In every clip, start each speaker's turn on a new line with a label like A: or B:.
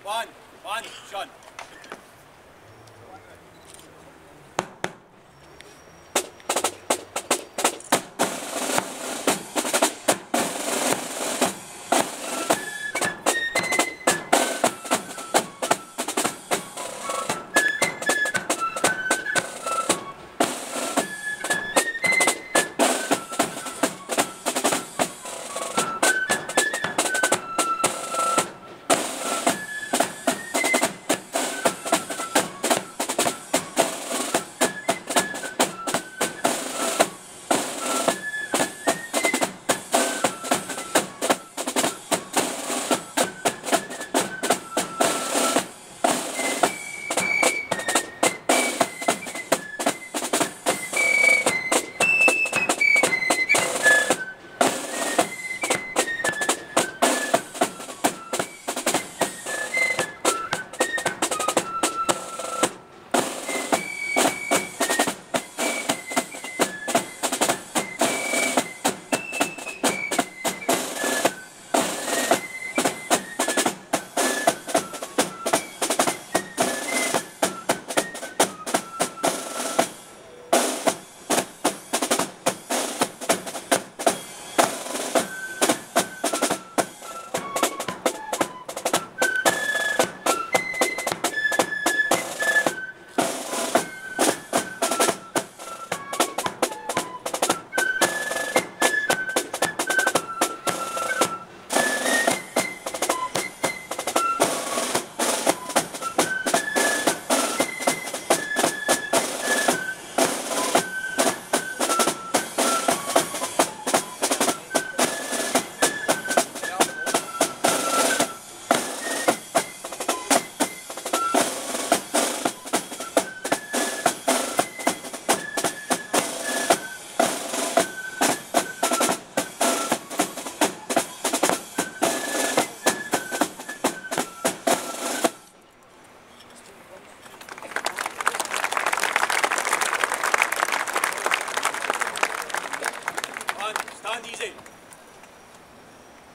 A: One, Sean.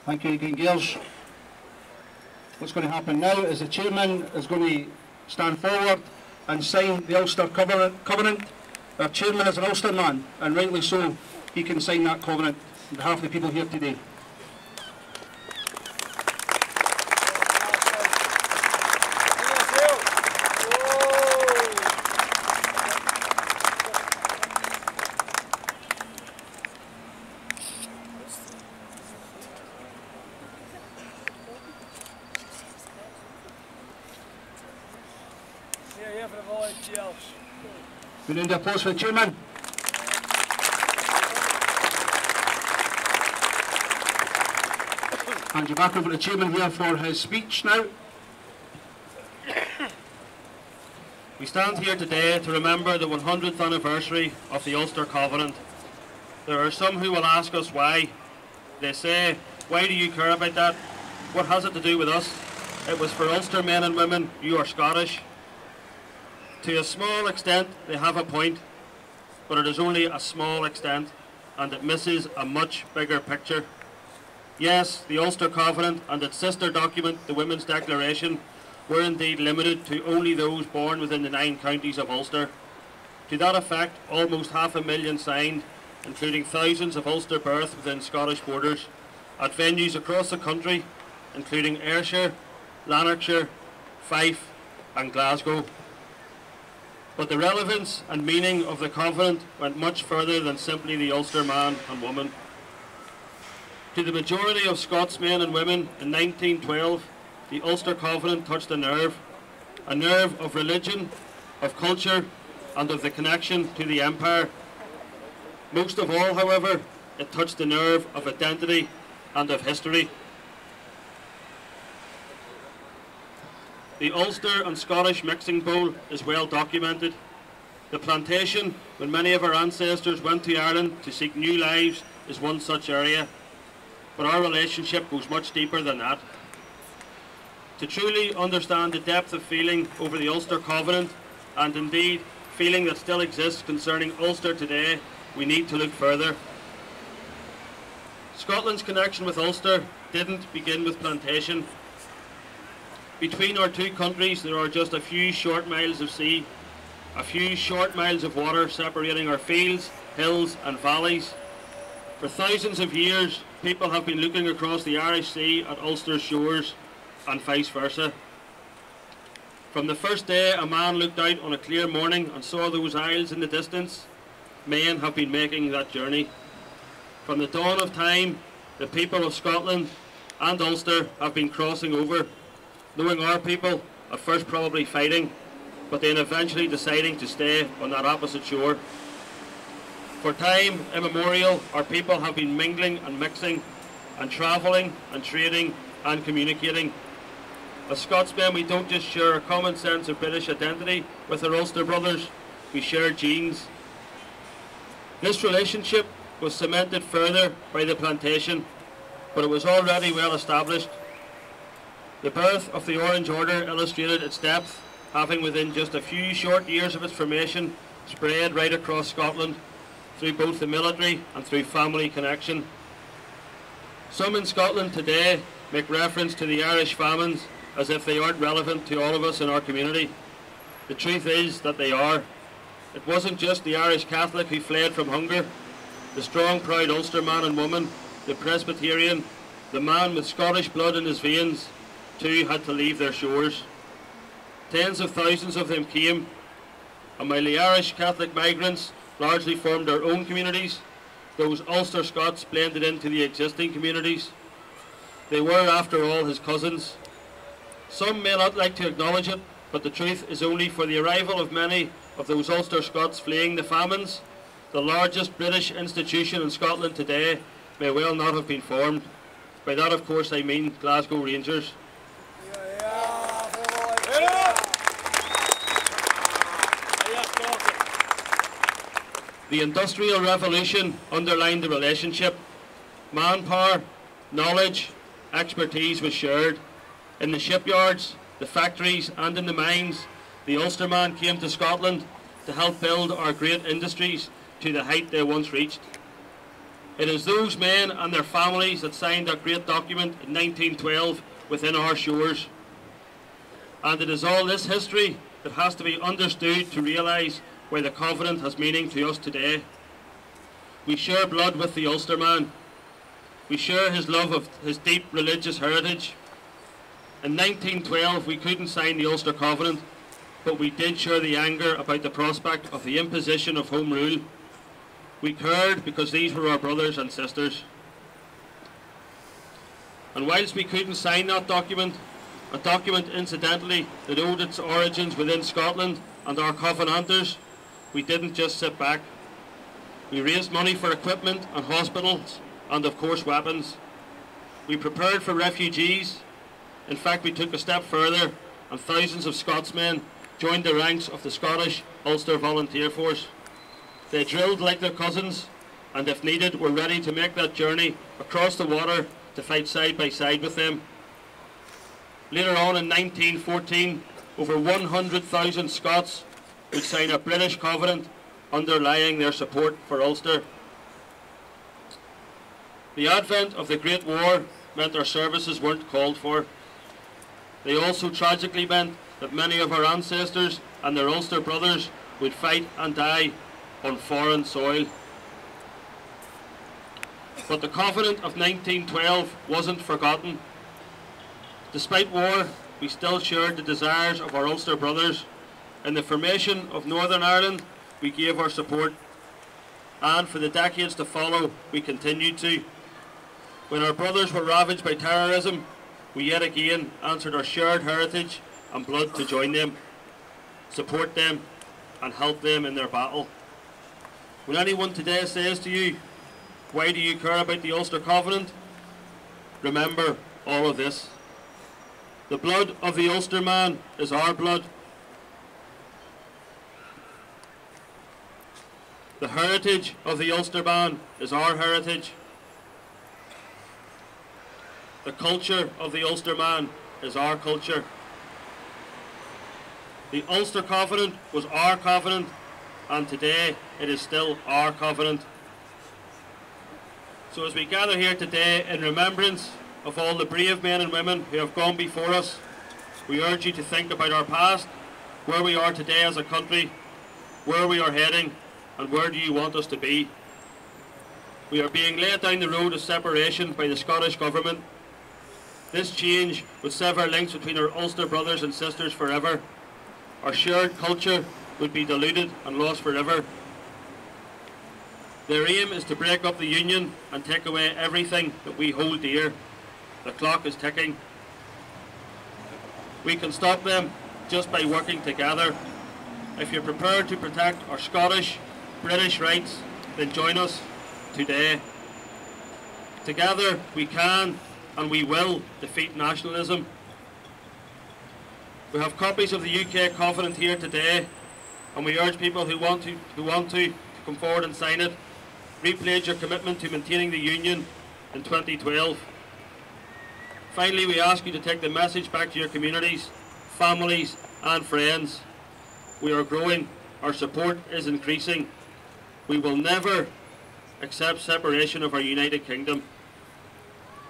B: Thank you again, girls. What's going to happen now is the chairman is going to stand forward and sign the Ulster Covenant. Our chairman is an Ulster man, and rightly so, he can sign that covenant on behalf of the people here today. We need a applause for the chairman. Hand you back over to the chairman here for his speech now.
C: We stand here today to remember the 100th anniversary of the Ulster Covenant. There are some who will ask us why. They say, why do you care about that? What has it to do with us? It was for Ulster men and women. You are Scottish. To a small extent, they have a point, but it is only a small extent, and it misses a much bigger picture. Yes, the Ulster Covenant and its sister document, the Women's Declaration, were indeed limited to only those born within the 9 counties of Ulster. To that effect, almost 500,000 signed, including thousands of Ulster births within Scottish borders, at venues across the country, including Ayrshire, Lanarkshire, Fife and Glasgow. But the relevance and meaning of the Covenant went much further than simply the Ulster man and woman. To the majority of Scots men and women in 1912, the Ulster Covenant touched a nerve of religion, of culture, and of the connection to the Empire. Most of all, however, it touched the nerve of identity and of history. The Ulster and Scottish mixing bowl is well documented. The plantation, when many of our ancestors went to Ireland to seek new lives, is one such area. But our relationship goes much deeper than that. To truly understand the depth of feeling over the Ulster Covenant, and indeed feeling that still exists concerning Ulster today, we need to look further. Scotland's connection with Ulster didn't begin with plantation. Between our two countries there are just a few short miles of sea, a few short miles of water separating our fields, hills and valleys. For thousands of years, people have been looking across the Irish Sea at Ulster's shores and vice versa. From the first day a man looked out on a clear morning and saw those isles in the distance, men have been making that journey. From the dawn of time, the people of Scotland and Ulster have been crossing over, knowing our people at first probably fighting, but then eventually deciding to stay on that opposite shore. For time immemorial, our people have been mingling and mixing and travelling and trading and communicating. As Scotsmen, we don't just share a common sense of British identity with our Ulster brothers, we share genes. This relationship was cemented further by the plantation, but it was already well established. The birth of the Orange Order illustrated its depth, having within just a few short years of its formation spread right across Scotland through both the military and through family connection. Some in Scotland today make reference to the Irish famines as if they aren't relevant to all of us in our community. The truth is that they are. It wasn't just the Irish Catholic who fled from hunger. The strong, proud Ulster man and woman, the Presbyterian, the man with Scottish blood in his veins, too had to leave their shores. Tens of thousands of them came, and while the Irish Catholic migrants largely formed their own communities, those Ulster Scots blended into the existing communities. They were, after all, his cousins. Some may not like to acknowledge it, but the truth is only for the arrival of many of those Ulster Scots fleeing the famines, the largest British institution in Scotland today may well not have been formed. By that, of course, I mean Glasgow Rangers. The Industrial Revolution underlined the relationship. Manpower, knowledge, expertise was shared. In the shipyards, the factories and in the mines, the Ulsterman came to Scotland to help build our great industries to the height they once reached. It is those men and their families that signed that great document in 1912 within our shores. And it is all this history that has to be understood to realise why the Covenant has meaning to us today. We share blood with the Ulsterman. We share his love of his deep religious heritage. In 1912 we couldn't sign the Ulster Covenant, but we did share the anger about the prospect of the imposition of Home Rule. We cared because these were our brothers and sisters. And whilst we couldn't sign that document, a document incidentally that owed its origins within Scotland and our Covenanters, we didn't just sit back. We raised money for equipment and hospitals and of course weapons. We prepared for refugees. In fact, we took a step further and thousands of Scotsmen joined the ranks of the Scottish Ulster Volunteer Force. They drilled like their cousins and if needed were ready to make that journey across the water to fight side by side with them. Later on in 1914, over 100,000 Scots would sign a British Covenant underlying their support for Ulster. The advent of the Great War meant our services weren't called for. They also tragically meant that many of our ancestors and their Ulster brothers would fight and die on foreign soil. But the Covenant of 1912 wasn't forgotten. Despite war, we still shared the desires of our Ulster brothers. In the formation of Northern Ireland, we gave our support, and for the decades to follow, we continued to. When our brothers were ravaged by terrorism, we yet again answered our shared heritage and blood to join them, support them, and help them in their battle. When anyone today says to you, "Why do you care about the Ulster Covenant?" remember all of this. The blood of the Ulsterman is our blood. The heritage of the Ulsterman is our heritage. The culture of the Ulsterman is our culture. The Ulster Covenant was our covenant, and today it is still our covenant. So as we gather here today in remembrance of all the brave men and women who have gone before us, We urge you to think about our past, where we are today as a country, where we are heading, and where do you want us to be. We are being led down the road of separation by the Scottish Government. This change would sever links between our Ulster brothers and sisters forever. Our shared culture would be diluted and lost forever. Their aim is to break up the union and take away everything that we hold dear. The clock is ticking. We can stop them just by working together. If you're prepared to protect our Scottish, British rights, then join us today. Together we can and we will defeat nationalism. We have copies of the UK Covenant here today, and we urge people who want to come forward and sign it. Repledge your commitment to maintaining the Union in 2012. Finally, we ask you to take the message back to your communities, families and friends. We are growing, our support is increasing. We will never accept separation of our United Kingdom.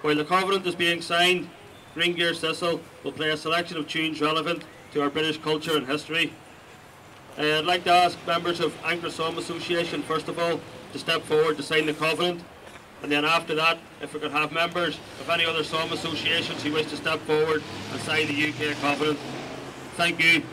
C: While the Covenant is being signed, Green Gear Thistle will play a selection of tunes relevant to our British culture and history. I'd like to ask members of Ancre Somme Association, first of all, to step forward to sign the Covenant, and then after that, if we could have members of any other Somme associations who wish to step forward and sign the UK Covenant. Thank you.